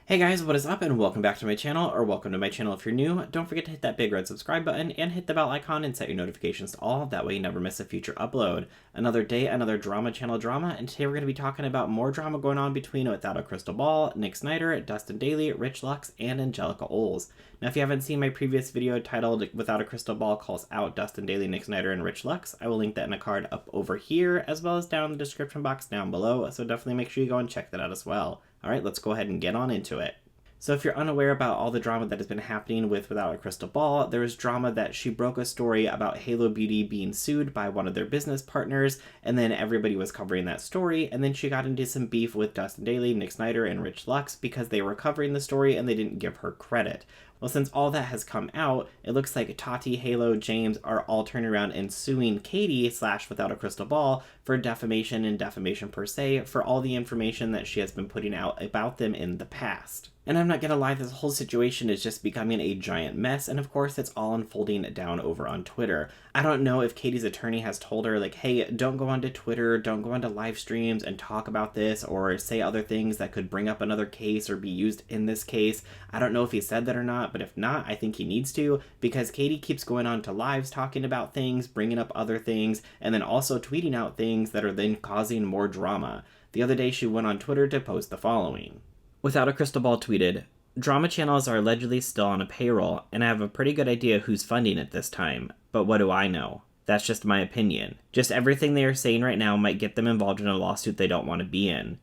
Hey guys, what is up and welcome back to my channel, or welcome to my channel if you're new. Don't forget to hit that big red subscribe button and hit the bell icon and set your notifications to all, that way you never miss a future upload. Another day, another drama channel drama, and today we're going to be talking about more drama going on between Without a Crystal Ball, Nick Snider, Dustin Dailey, Rich Lux, and Angelika Oles. Now if you haven't seen my previous video titled Without a Crystal Ball calls out Dustin Dailey, Nick Snider, and Rich Lux, I will link that in a card up over here, as well as down in the description box down below, so definitely make sure you go and check that out as well. Alright, let's go ahead and get on into it. So if you're unaware about all the drama that has been happening with Without a Crystal Ball, there was drama that she broke a story about Halo Beauty being sued by one of their business partners, and then everybody was covering that story, and then she got into some beef with Dustin Dailey, Nick Snider, and Rich Lux because they were covering the story and they didn't give her credit. Well, since all that has come out, it looks like Tati, Halo, James are all turning around and suing Katie / Without a Crystal Ball for defamation and defamation per se for all the information that she has been putting out about them in the past. And I'm not gonna lie, this whole situation is just becoming a giant mess, and of course it's all unfolding down over on Twitter. I don't know if Katie's attorney has told her, like, hey, don't go onto Twitter, don't go onto live streams and talk about this or say other things that could bring up another case or be used in this case. I don't know if he said that or not, but if not, I think he needs to, because Katie keeps going on to lives talking about things, bringing up other things, and then also tweeting out things that are then causing more drama. The other day she went on Twitter to post the following. Without a Crystal Ball tweeted, "Drama channels are allegedly still on a payroll, and I have a pretty good idea who's funding it this time, but what do I know? That's just my opinion. Just everything they are saying right now might get them involved in a lawsuit they don't want to be in.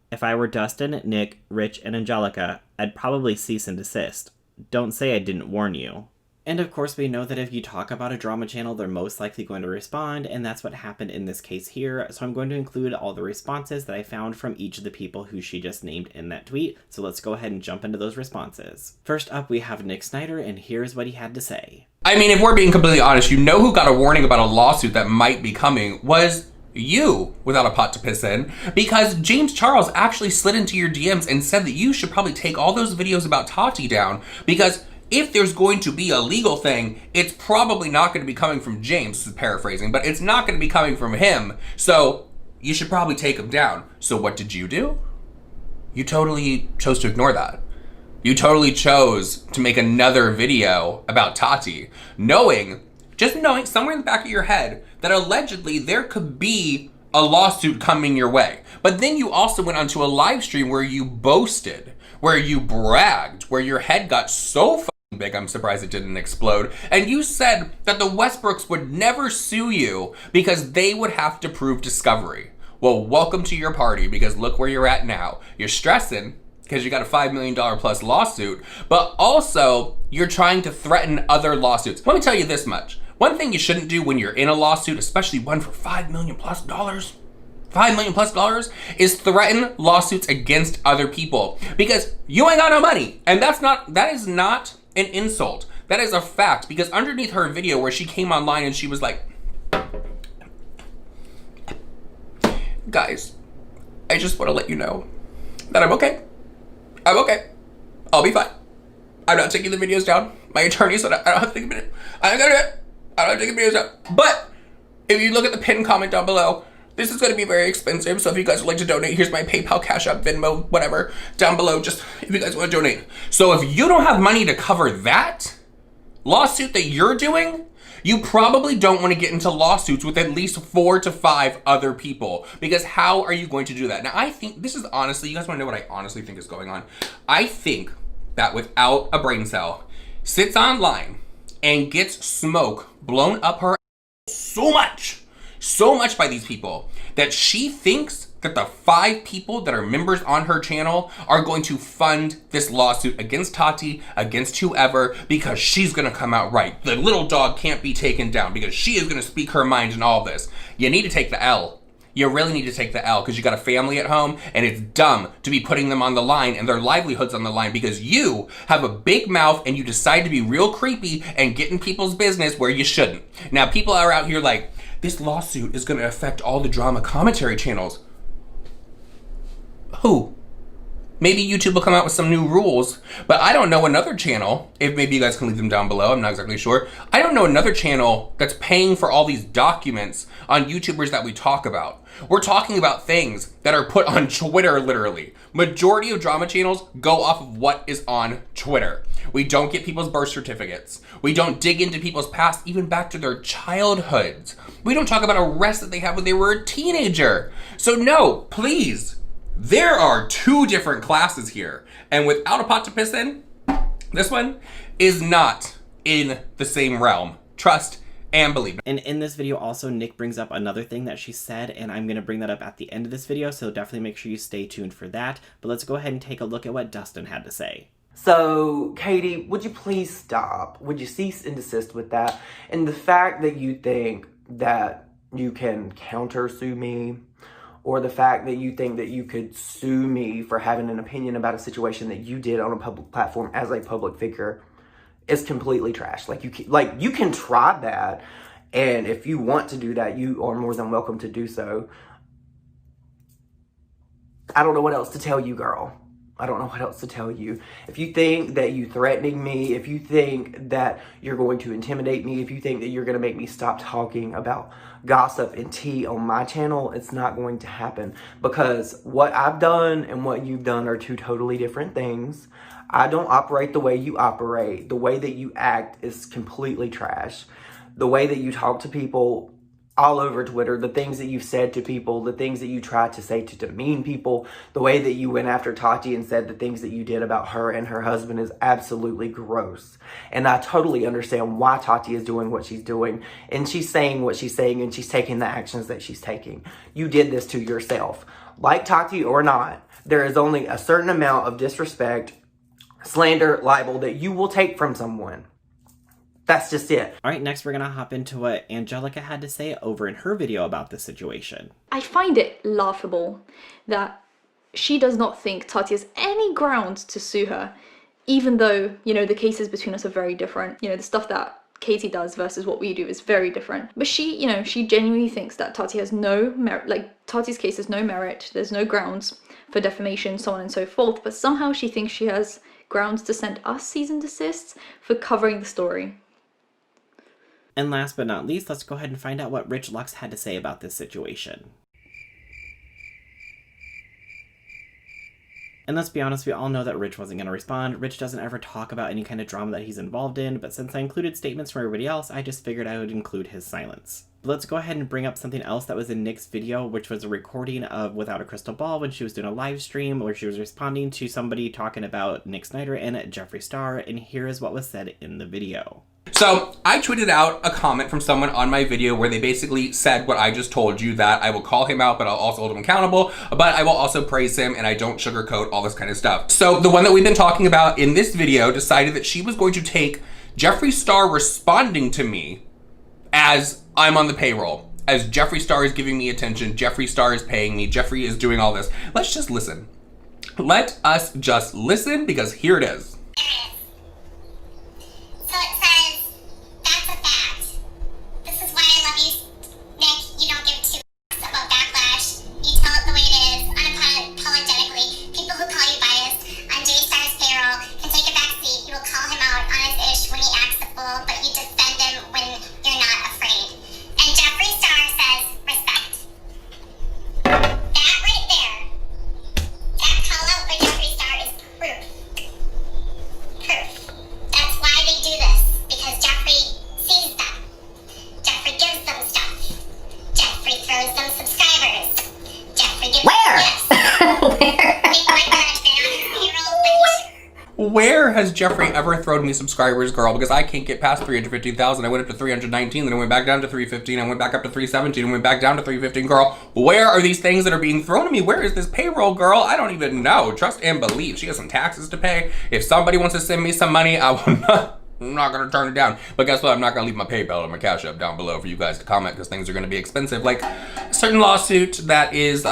If I were Dustin, Nick, Rich, and Angelika, I'd probably cease and desist. Don't say I didn't warn you." And of course we know that if you talk about a drama channel, they're most likely going to respond, and that's what happened in this case here. So I'm going to include all the responses that I found from each of the people who she just named in that tweet. So let's go ahead and jump into those responses. First up, we have Nick Snider, and here's what he had to say. I mean, if we're being completely honest, you know who got a warning about a lawsuit that might be coming was you, Without a Pot to Piss In, because James Charles actually slid into your DMs and said that you should probably take all those videos about Tati down, because if there's going to be a legal thing, it's probably not going to be coming from James, this is paraphrasing, but it's not going to be coming from him, so you should probably take him down. So what did you do? You totally chose to ignore that. You totally chose to make another video about Tati, just knowing somewhere in the back of your head that allegedly there could be a lawsuit coming your way. But then you also went onto a live stream where you boasted, where you bragged, where your head got so big, I'm surprised it didn't explode, and you said that the Westbrooks would never sue you because they would have to prove discovery. Well, welcome to your party, because look where you're at now. You're stressing because you got a $5 million plus lawsuit, but also you're trying to threaten other lawsuits. Let me tell you this much. One thing you shouldn't do when you're in a lawsuit, especially one for $5 million plus, is threaten lawsuits against other people, because you ain't got no money. And that is not an insult. That is a fact, because underneath her video where she came online and she was like, guys, I just want to let you know that I'm okay. I'm okay. I'll be fine. I'm not taking the videos down. My attorney said I don't have to take it. I don't have to take the videos down. But if you look at the pinned comment down below, this is going to be very expensive, so if you guys would like to donate, here's my PayPal, Cash App, Venmo, whatever, down below, just if you guys want to donate. So if you don't have money to cover that lawsuit that you're doing, you probably don't want to get into lawsuits with at least 4 to 5 other people, because how are you going to do that? Now, I think, this is honestly, you guys want to know what I honestly think is going on? I think that Without a Brain Cell sits online and gets smoke blown up her so much by these people that she thinks that the 5 people that are members on her channel are going to fund this lawsuit against Tati, against whoever, because she's gonna come out right. The little dog can't be taken down because she is gonna speak her mind in all this. You need to take the L. You really need to take the L, because you got a family at home, and it's dumb to be putting them on the line and their livelihoods on the line because you have a big mouth and you decide to be real creepy and get in people's business where you shouldn't. Now, people are out here like, this lawsuit is going to affect all the drama commentary channels. Who? maybe YouTube will come out with some new rules. But I don't know another channel, if maybe you guys can leave them down below, I'm not exactly sure. I don't know another channel that's paying for all these documents on YouTubers that we talk about. We're talking about things that are put on Twitter, literally. Majority of drama channels go off of what is on Twitter. We don't get people's birth certificates. We don't dig into people's past, even back to their childhoods. We don't talk about arrests that they had when they were a teenager. So no, please. There are two different classes here. And without a pot to piss in, this one is not in the same realm. Trust and believe. And in this video also, Nick brings up another thing that she said, and I'm going to bring that up at the end of this video, so definitely make sure you stay tuned for that. But let's go ahead and take a look at what Dustin had to say. So, Katie, would you please stop? Would you cease and desist with that? And the fact that you think that you can counter-sue me, or the fact that you think that you could sue me for having an opinion about a situation that you did on a public platform as a public figure is completely trash. You can try that, and if you want to do that, you are more than welcome to do so. I don't know what else to tell you, girl. I don't know what else to tell you. If you think that you threatening me, if you think that you're going to intimidate me, if you think that you're going to make me stop talking about gossip and tea on my channel, it's not going to happen. Because what I've done and what you've done are two totally different things. I don't operate the way you operate. The way that you act is completely trash. The way that you talk to people all over Twitter, the things that you've said to people, the things that you tried to say to demean people, the way that you went after Tati and said the things that you did about her and her husband is absolutely gross. And I totally understand why Tati is doing what she's doing, and she's saying what she's saying, and she's taking the actions that she's taking. You did this to yourself. Like Tati or not, there is only a certain amount of disrespect, slander, libel that you will take from someone. That's just it. All right, next we're going to hop into what Angelica had to say over in her video about this situation. I find it laughable that she does not think Tati has any grounds to sue her, even though, you know, the cases between us are very different. You know, the stuff that Katie does versus what we do is very different. But she, you know, she genuinely thinks that Tati has no merit, like Tati's case has no merit, there's no grounds for defamation, so on and so forth, but somehow she thinks she has grounds to send us cease and desists for covering the story. And last but not least, let's go ahead and find out what Rich Lux had to say about this situation. And let's be honest, we all know that Rich wasn't going to respond. Rich doesn't ever talk about any kind of drama that he's involved in, but since I included statements from everybody else, I just figured I would include his silence. But let's go ahead and bring up something else that was in Nick's video, which was a recording of Without a Crystal Ball when she was doing a live stream where she was responding to somebody talking about Nick Snider and Jeffree Star, and here is what was said in the video. So I tweeted out a comment from someone on my video where they basically said what I just told you, that I will call him out, but I'll also hold him accountable, but I will also praise him and I don't sugarcoat all this kind of stuff. So the one that we've been talking about in this video decided that she was going to take Jeffree Star responding to me as I'm on the payroll, as Jeffree Star is giving me attention, Jeffree Star is paying me, Jeffree is doing all this. Let's just listen. Let us just listen, because here it is. Where has Jeffree ever thrown me subscribers, girl? Because I can't get past 315,000. I went up to 319, then I went back down to 315. I went back up to 317, and went back down to 315, girl. Where are these things that are being thrown at me? Where is this payroll, girl? I don't even know. Trust and believe. She has some taxes to pay. If somebody wants to send me some money, I will not. I'm not going to turn it down. But guess what? I'm not going to leave my PayPal or my Cash App down below for you guys to comment, because things are going to be expensive. Like a certain lawsuit that is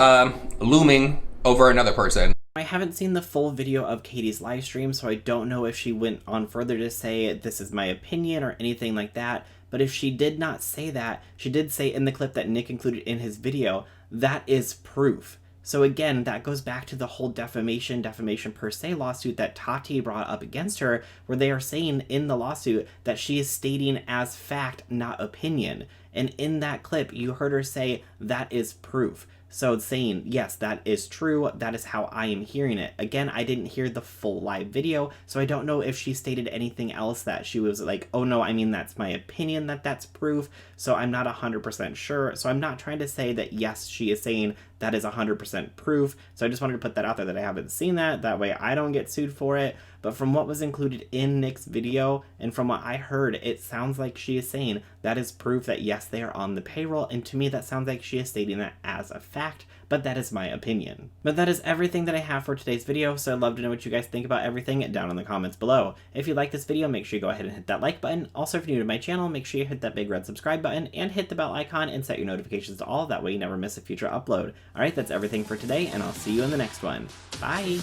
looming over another person. I haven't seen the full video of Katie's live stream, so I don't know if she went on further to say this is my opinion or anything like that. But if she did not say that, she did say in the clip that Nick included in his video, that is proof. So again, that goes back to the whole defamation per se lawsuit that Tati brought up against her, where they are saying in the lawsuit that she is stating as fact, not opinion. And in that clip, you heard her say that is proof. So it's saying, yes, that is true. That is how I am hearing it. Again, I didn't hear the full live video, so I don't know if she stated anything else that she was like, oh no, I mean, that's my opinion that that's proof. So I'm not 100% sure. So I'm not trying to say that, yes, she is saying that is 100% proof. So I just wanted to put that out there that I haven't seen that. That way I don't get sued for it. But from what was included in Nick's video and from what I heard, it sounds like she is saying that is proof that yes, they are on the payroll. And to me, that sounds like she is stating that as a fact, but that is my opinion. But that is everything that I have for today's video. So I'd love to know what you guys think about everything down in the comments below. If you like this video, make sure you go ahead and hit that like button. Also, if you're new to my channel, make sure you hit that big red subscribe button and hit the bell icon and set your notifications to all. That way you never miss a future upload. All right, that's everything for today, and I'll see you in the next one. Bye.